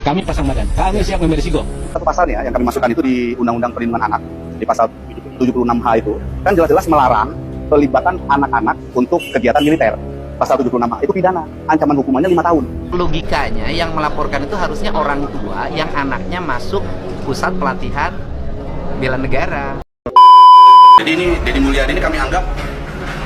Kami pasang badan, kami siap mengambil risiko. Satu pasalnya yang kami masukkan itu di Undang-Undang Perlindungan Anak, di pasal 76H itu, kan jelas-jelas melarang pelibatan anak-anak untuk kegiatan militer. Pasal 76H itu pidana, ancaman hukumannya 5 tahun. Logikanya yang melaporkan itu harusnya orang tua yang anaknya masuk pusat pelatihan bela negara. Jadi ini Deddy Mulyadi ini kami anggap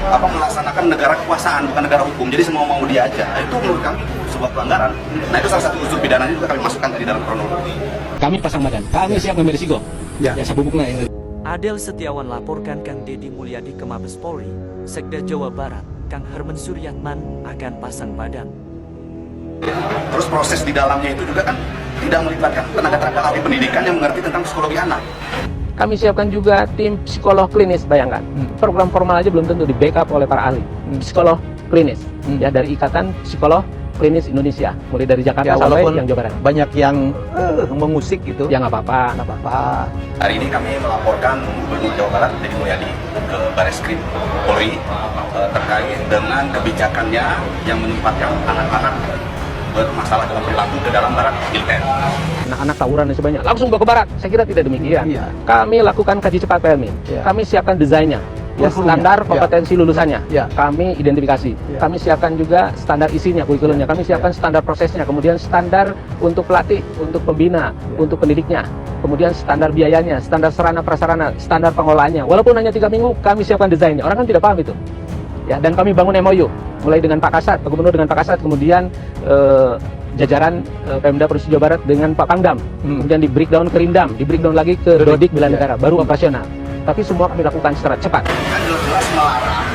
melaksanakan negara kekuasaan, bukan negara hukum. Jadi semua mau dia aja. Itu menurut kami sebuah pelanggaran. Nah itu salah satu unsur pidananya juga kami masukkan tadi dalam kronologi. Kami pasang badan, kami siap mengambil risiko. Ya sabubukna ini. Adel Setiawan laporkan Kang Deddy Mulyadi ke Mabes Polri, Sekda Jawa Barat, Kang Herman Suryatman akan pasang badan. Terus proses di dalamnya itu juga kan tidak melibatkan tenaga ahli pendidikan yang mengerti tentang psikologi anak. Kami siapkan juga tim psikolog klinis, bayangkan. Program formal aja belum tentu di backup oleh para ahli. Psikolog klinis, ya dari Ikatan Psikolog Klinis Indonesia, mulai dari Jakarta ya, sampai yang Jawa Barat. Banyak yang mengusik gitu. Ya nggak apa-apa, nggak apa-apa. Hari ini kami melaporkan Gubernur Jawa Barat Deddy Mulyadi ke Bareskrim Polri terkait dengan kebijakannya yang menempatkan anak-anak bermasalah dalam perilaku ke dalam barak militer. Anak-anak tawuran dan sebanyak langsung bawa ke barat. Saya kira tidak demikian. Iya. Kami lakukan kaji cepat PMI. Iya. Kami siapkan desainnya. Ya, standar kompetensi lulusannya, Ya. kami identifikasi. Ya. Kami siapkan juga standar isinya, kurikulumnya. Kami siapkan standar prosesnya, kemudian standar untuk pelatih, untuk pembina, untuk pendidiknya. Kemudian standar biayanya, standar sarana prasarana, standar pengolahannya. Walaupun hanya 3 minggu, kami siapkan desainnya. Orang kan tidak paham itu. Ya, dan kami bangun MOU, mulai dengan Pak Kasat, Pak Gubernur dengan Pak Kasat, kemudian jajaran Pemda Provinsi Jawa Barat dengan Pak Pangdam, kemudian di breakdown ke Rindam, di breakdown lagi ke Dodik Bela Negara, baru operasional. Tapi semua kami lakukan secara cepat. Kan jelas melarang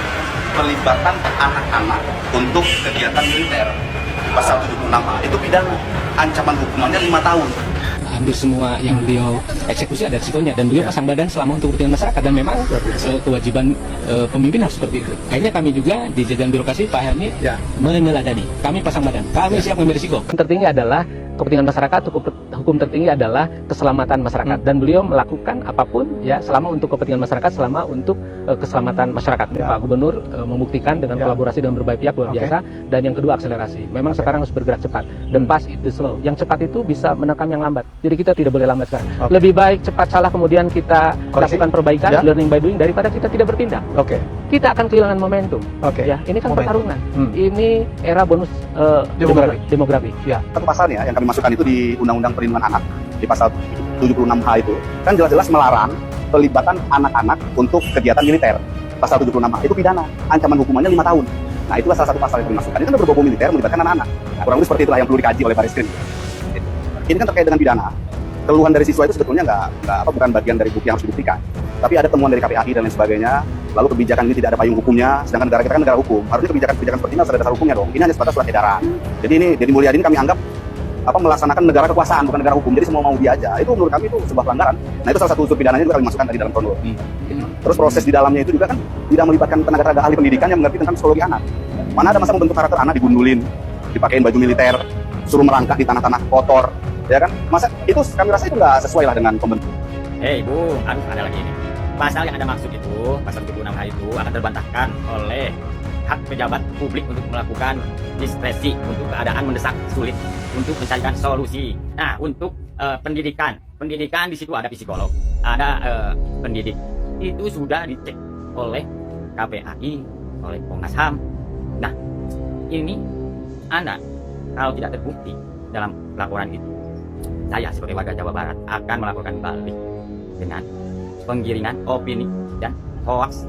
pelibatan anak-anak untuk kegiatan militer. Pasal 76A itu pidana, ancaman hukumannya 5 tahun. Hampir semua yang beliau eksekusi ada risikonya, dan beliau pasang badan selama untuk kepentingan masyarakat, dan memang kewajiban pemimpin harus seperti itu. Akhirnya kami juga di jajaran birokrasi Pak Helmi meneladani. Kami pasang badan, kami siap mengambil risiko. Yang tertinggi adalah kepentingan masyarakat, hukum tertinggi adalah keselamatan masyarakat, dan beliau melakukan apapun ya selama untuk kepentingan masyarakat, selama untuk keselamatan masyarakat. Pak Gubernur membuktikan dengan kolaborasi dengan berbagai pihak luar biasa, dan yang kedua akselerasi. Memang sekarang harus bergerak cepat, dan pas itu slow. Yang cepat itu bisa menerkam yang lambat. Jadi kita tidak boleh lambat sekarang. Lebih baik cepat salah kemudian kita lakukan perbaikan, learning by doing, daripada kita tidak bertindak. Kita akan kehilangan momentum. Ya, ini kan pertarungan. Ini era bonus demografi. Ya. Satu pasalnya yang kami masukkan itu di Undang-Undang Perlindungan Anak, di pasal 76H itu, kan jelas-jelas melarang pelibatan anak-anak untuk kegiatan militer. Pasal 76H itu pidana, ancaman hukumannya 5 tahun. Nah itulah salah satu pasal yang kami masukkan. Itu kan berbau militer melibatkan anak-anak. Nah, kurang lebih seperti itulah yang perlu dikaji oleh Bareskrim. Ini kan terkait dengan pidana. Keluhan dari siswa itu sebetulnya bukan bagian dari bukti yang harus dibuktikan. Tapi ada temuan dari KPAI dan lain sebagainya. Lalu kebijakan ini tidak ada payung hukumnya, sedangkan negara kita kan negara hukum. Harusnya kebijakan seperti ini harus ada dasar hukumnya dong. Ini hanya sebatas surat edaran. Jadi ini Deddy Mulyadi ini kami anggap melaksanakan negara kekuasaan, bukan negara hukum. Jadi semua mau dia aja. Itu menurut kami itu sebuah pelanggaran. Nah itu salah satu unsur pidananya juga kami masukkan tadi dalam kronologi. Terus proses di dalamnya itu juga kan tidak melibatkan tenaga ahli pendidikan yang mengerti tentang psikologi anak. Mana ada masa membentuk karakter anak digundulin, dipakein baju militer, suruh merangkak di tanah-tanah kotor, ya kan? Masa itu kami rasa itu nggak sesuai lah dengan pembentuk. Ibu, ada lagi ini. Pasal yang Anda maksud itu, pasal 76H itu akan terbantahkan oleh hak pejabat publik untuk melakukan diskresi untuk keadaan mendesak sulit untuk mencarikan solusi. Nah, untuk pendidikan di situ ada psikolog, ada pendidik. Itu sudah dicek oleh KPAI, oleh Komnas HAM. Nah, ini Anda kalau tidak terbukti dalam laporan itu, saya sebagai warga Jawa Barat akan melakukan balik dengan penggiringan opini dan hoax.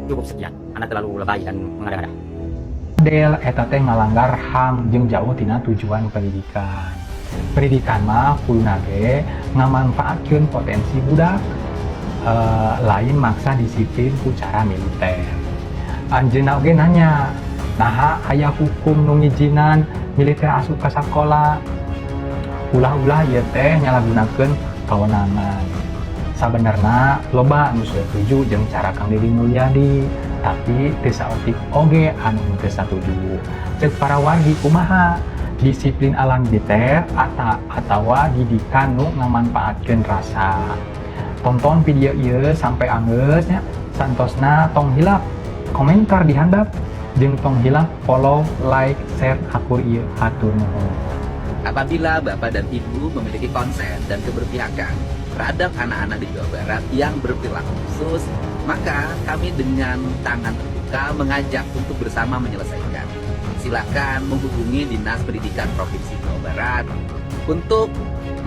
Cukup sekian, Anda terlalu lebay dan mengada-ngada. Adel eta teh ngalanggar HAM jeung jauh tina tujuan pendidikan. Pendidikan mah kuluna ge ngamanfaatkeun potensi budak, lain maksa disiplin ku cara militer. Anjeunna oge nanya, naha aya hukum nu ngijinan militer asup ka sakola? Ulah-ulah ieu teh nyalahgunakeun kawenangan. Sabenerna loba anu setuju jeung cara Kang Deddy Mulyadi, tapi teu saeutik oge anu teu satuju. Ceuk para wargi kumaha? Disiplin ala militer atawa didikan nu ngamanfaatkeun rasa. Tonton video ieu sampai anggeus nya, santosna tong hilap komentar di handap jeung tong hilap follow, like, share akun ieu, hatur nuhun. Apabila Bapak dan Ibu memiliki konsen dan keberpihakan terhadap anak-anak di Jawa Barat yang berperilaku khusus, maka kami dengan tangan terbuka mengajak untuk bersama menyelesaikan. Silakan menghubungi Dinas Pendidikan Provinsi Jawa Barat untuk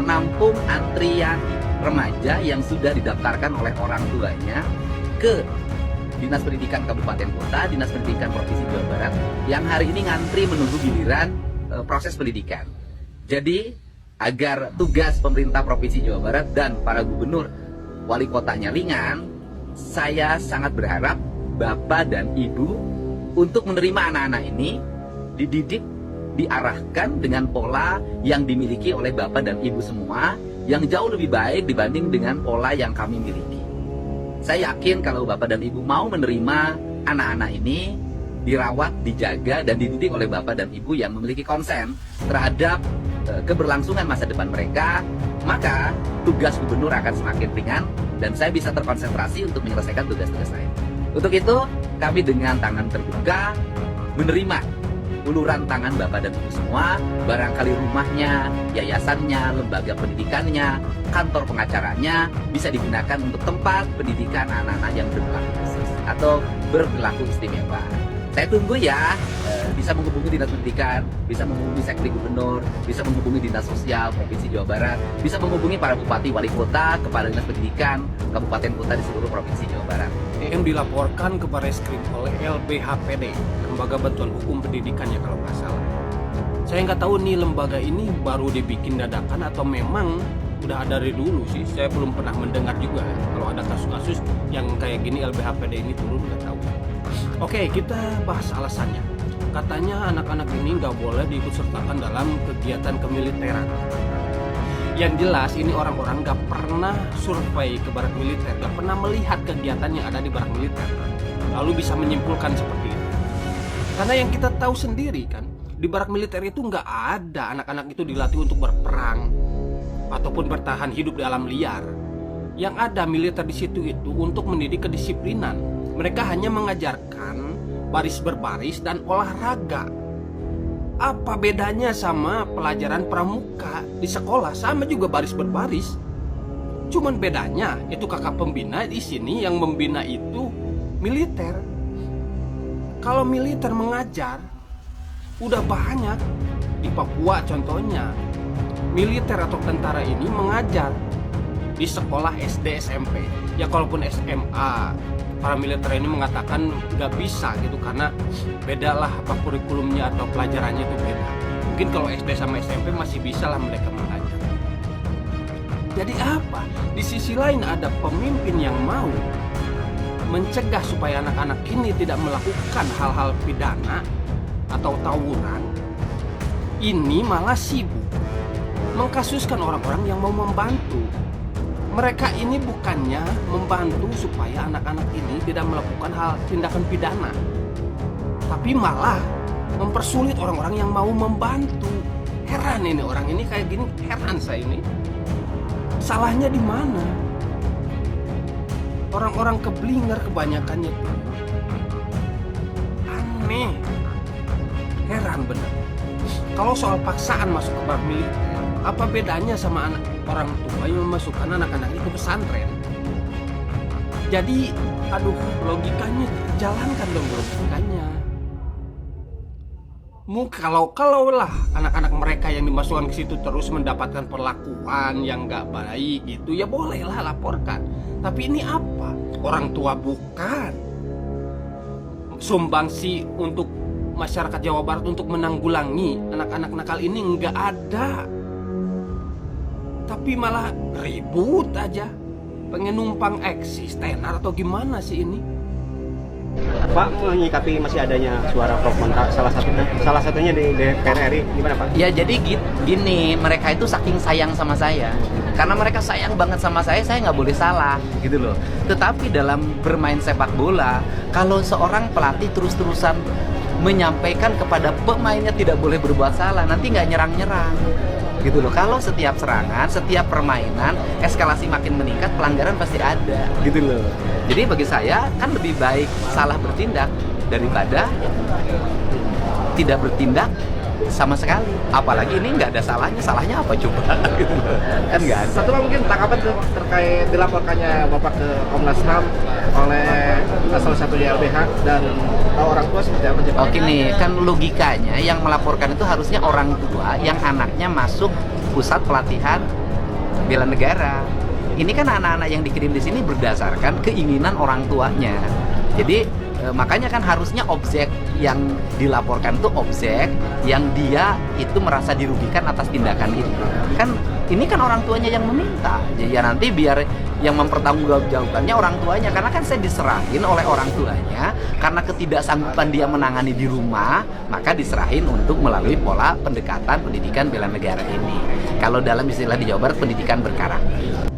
menampung antrian remaja yang sudah didaftarkan oleh orang tuanya ke Dinas Pendidikan Kabupaten Kota, Dinas Pendidikan Provinsi Jawa Barat yang hari ini ngantri menunggu giliran proses pendidikan. Jadi, agar tugas pemerintah Provinsi Jawa Barat dan para gubernur wali kotanya ringan, saya sangat berharap Bapak dan Ibu untuk menerima anak-anak ini dididik, diarahkan dengan pola yang dimiliki oleh Bapak dan Ibu semua yang jauh lebih baik dibanding dengan pola yang kami miliki. Saya yakin kalau Bapak dan Ibu mau menerima anak-anak ini dirawat, dijaga, dan dididik oleh Bapak dan Ibu yang memiliki konsen terhadap keberlangsungan masa depan mereka, maka tugas gubernur akan semakin ringan dan saya bisa terkonsentrasi untuk menyelesaikan tugas-tugas lain. Untuk itu, kami dengan tangan terbuka menerima uluran tangan Bapak dan Ibu semua, barangkali rumahnya, yayasannya, lembaga pendidikannya, kantor pengacaranya bisa digunakan untuk tempat pendidikan anak-anak yang berperilaku khusus atau berperilaku istimewa. Saya tunggu ya, bisa menghubungi Dinas Pendidikan, bisa menghubungi Sekdi Gubernur, bisa menghubungi Dinas Sosial Provinsi Jawa Barat, bisa menghubungi para bupati wali kota, kepala Dinas Pendidikan, kabupaten kota di seluruh Provinsi Jawa Barat. Yang dilaporkan ke Barreskrim oleh LBHPD, Lembaga Bantuan Hukum Pendidikannya kalau nggak salah. Saya nggak tahu nih lembaga ini baru dibikin dadakan atau memang udah ada dari dulu sih. Saya belum pernah mendengar juga kalau ada kasus-kasus yang kayak gini LBHPD ini turun, nggak tahu. Oke, kita bahas alasannya. Katanya anak-anak ini nggak boleh diikutsertakan dalam kegiatan kemiliteran. Yang jelas ini orang-orang nggak pernah survei ke barak militer, nggak pernah melihat kegiatan yang ada di barak militer, lalu bisa menyimpulkan seperti itu. Karena yang kita tahu sendiri kan, di barak militer itu nggak ada anak-anak itu dilatih untuk berperang ataupun bertahan hidup di alam liar. Yang ada militer di situ itu untuk mendidik kedisiplinan. Mereka hanya mengajarkan baris berbaris dan olahraga. Apa bedanya sama pelajaran pramuka di sekolah? Sama juga baris berbaris. Cuman bedanya itu kakak pembina di sini yang membina itu militer. Kalau militer mengajar udah banyak di Papua contohnya. Militer atau tentara ini mengajar di sekolah SD SMP. Ya kalaupun SMA, para militer ini mengatakan nggak bisa gitu karena beda lah apa kurikulumnya atau pelajarannya itu beda. Mungkin kalau SD sama SMP masih bisa lah mereka mengajar. Jadi apa? Di sisi lain ada pemimpin yang mau mencegah supaya anak-anak ini tidak melakukan hal-hal pidana atau tawuran. Ini malah sibuk mengkasuskan orang-orang yang mau membantu. Mereka ini bukannya membantu supaya anak-anak ini tidak melakukan hal tindakan pidana, tapi malah mempersulit orang-orang yang mau membantu. Heran ini orang ini kayak gini, heran saya ini. Salahnya di mana? Orang-orang keblinger kebanyakannya tuh. Aneh. Heran bener. Kalau soal paksaan masuk ke barak militer, apa bedanya sama orang tua yang memasukkan anak-anak itu ke pesantren? Jadi, aduh, logikanya jalankan dong logikanya. Kalau lah anak-anak mereka yang dimasukkan ke situ terus mendapatkan perlakuan yang nggak baik gitu, ya bolehlah laporkan. Tapi ini apa? Orang tua bukan sumbangsi untuk masyarakat Jawa Barat untuk menanggulangi anak-anak nakal ini nggak ada. Tapi malah ribut aja, pengen numpang eksis, tenar atau gimana sih ini? Pak menyikapi masih adanya suara pro kontra salah satunya di DPR RI gimana Pak? Ya jadi gini, mereka itu saking sayang sama saya. Karena mereka sayang banget sama saya nggak boleh salah gitu loh. Tetapi dalam bermain sepak bola, kalau seorang pelatih terus-terusan menyampaikan kepada pemainnya tidak boleh berbuat salah, nanti nggak nyerang-nyerang gitu loh. Kalau setiap serangan, setiap permainan eskalasi makin meningkat, pelanggaran pasti ada gitu loh. Jadi bagi saya kan lebih baik salah bertindak daripada tidak bertindak sama sekali. Apalagi ini nggak ada salahnya apa coba? Gitu. Kan nggak ada. Satu mungkin tanggapan terkait dilaporkannya Bapak ke Komnas HAM oleh salah satu YLBH dan orang tua seperti apa? Oke nih, kan logikanya yang melaporkan itu harusnya orang tua yang anaknya masuk pusat pelatihan bela negara. Ini kan anak-anak yang dikirim di sini berdasarkan keinginan orang tuanya. Jadi makanya kan harusnya objek yang dilaporkan itu objek yang dia itu merasa dirugikan atas tindakan itu. Kan ini kan orang tuanya yang meminta. Jadi ya nanti biar yang mempertanggungjawabkannya orang tuanya, karena kan saya diserahin oleh orang tuanya karena ketidaksanggupan dia menangani di rumah, maka diserahin untuk melalui pola pendekatan pendidikan bela negara ini. Kalau dalam istilah di Jawa Barat, pendidikan berkarakter.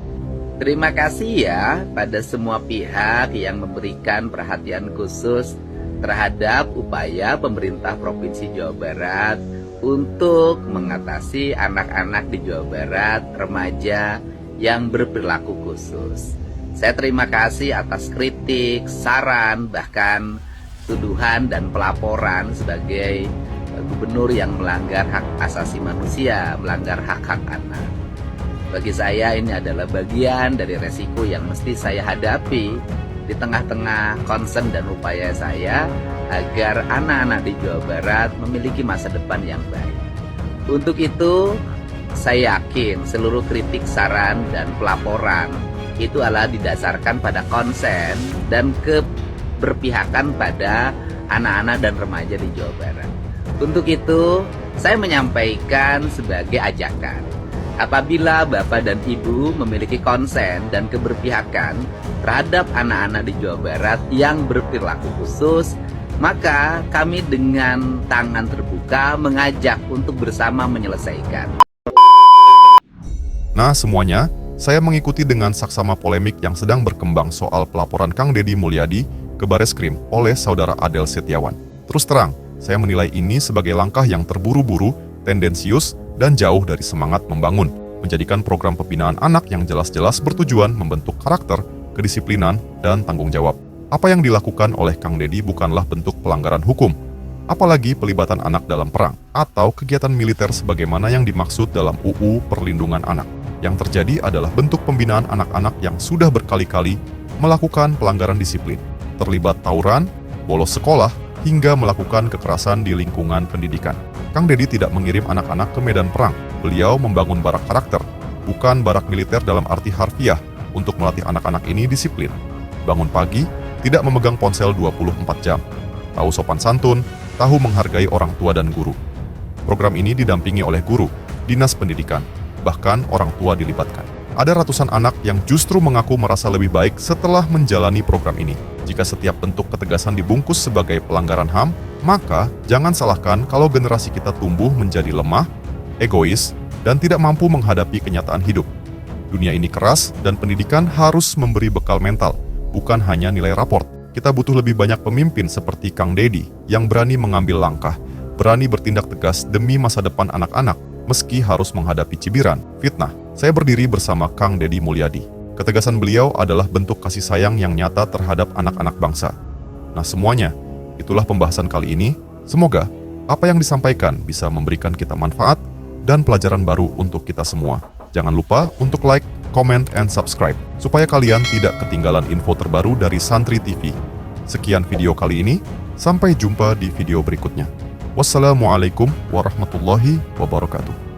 Terima kasih ya pada semua pihak yang memberikan perhatian khusus terhadap upaya pemerintah Provinsi Jawa Barat untuk mengatasi anak-anak di Jawa Barat, remaja yang berperilaku khusus. Saya terima kasih atas kritik, saran, bahkan tuduhan dan pelaporan sebagai gubernur yang melanggar hak asasi manusia, melanggar hak-hak anak. Bagi saya ini adalah bagian dari resiko yang mesti saya hadapi di tengah-tengah concern dan upaya saya agar anak-anak di Jawa Barat memiliki masa depan yang baik. Untuk itu, saya yakin seluruh kritik, saran, dan pelaporan itu adalah didasarkan pada konsen dan keberpihakan pada anak-anak dan remaja di Jawa Barat. Untuk itu, saya menyampaikan sebagai ajakan. Apabila Bapak dan Ibu memiliki konsen dan keberpihakan terhadap anak-anak di Jawa Barat yang berperilaku khusus, maka kami dengan tangan terbuka mengajak untuk bersama menyelesaikan. Nah semuanya, saya mengikuti dengan saksama polemik yang sedang berkembang soal pelaporan Kang Deddy Mulyadi ke Bareskrim oleh Saudara Adel Setiawan. Terus terang, saya menilai ini sebagai langkah yang terburu-buru, tendensius, dan jauh dari semangat membangun, menjadikan program pembinaan anak yang jelas-jelas bertujuan membentuk karakter, kedisiplinan, dan tanggung jawab. Apa yang dilakukan oleh Kang Deddy bukanlah bentuk pelanggaran hukum, apalagi pelibatan anak dalam perang, atau kegiatan militer sebagaimana yang dimaksud dalam UU Perlindungan Anak. Yang terjadi adalah bentuk pembinaan anak-anak yang sudah berkali-kali melakukan pelanggaran disiplin, terlibat tawuran, bolos sekolah, hingga melakukan kekerasan di lingkungan pendidikan. Kang Deddy tidak mengirim anak-anak ke medan perang. Beliau membangun barak karakter, bukan barak militer dalam arti harfiah, untuk melatih anak-anak ini disiplin. Bangun pagi, tidak memegang ponsel 24 jam. Tahu sopan santun, tahu menghargai orang tua dan guru. Program ini didampingi oleh guru, dinas pendidikan, bahkan orang tua dilibatkan. Ada ratusan anak yang justru mengaku merasa lebih baik setelah menjalani program ini. Jika setiap bentuk ketegasan dibungkus sebagai pelanggaran HAM, maka jangan salahkan kalau generasi kita tumbuh menjadi lemah, egois, dan tidak mampu menghadapi kenyataan hidup. Dunia ini keras dan pendidikan harus memberi bekal mental, bukan hanya nilai raport. Kita butuh lebih banyak pemimpin seperti Kang Deddy yang berani mengambil langkah, berani bertindak tegas demi masa depan anak-anak, meski harus menghadapi cibiran, fitnah. Saya berdiri bersama Kang Deddy Mulyadi. Ketegasan beliau adalah bentuk kasih sayang yang nyata terhadap anak-anak bangsa. Nah semuanya, itulah pembahasan kali ini. Semoga apa yang disampaikan bisa memberikan kita manfaat dan pelajaran baru untuk kita semua. Jangan lupa untuk like, comment, and subscribe, supaya kalian tidak ketinggalan info terbaru dari Santri TV. Sekian video kali ini, sampai jumpa di video berikutnya. Wassalamualaikum warahmatullahi wabarakatuh.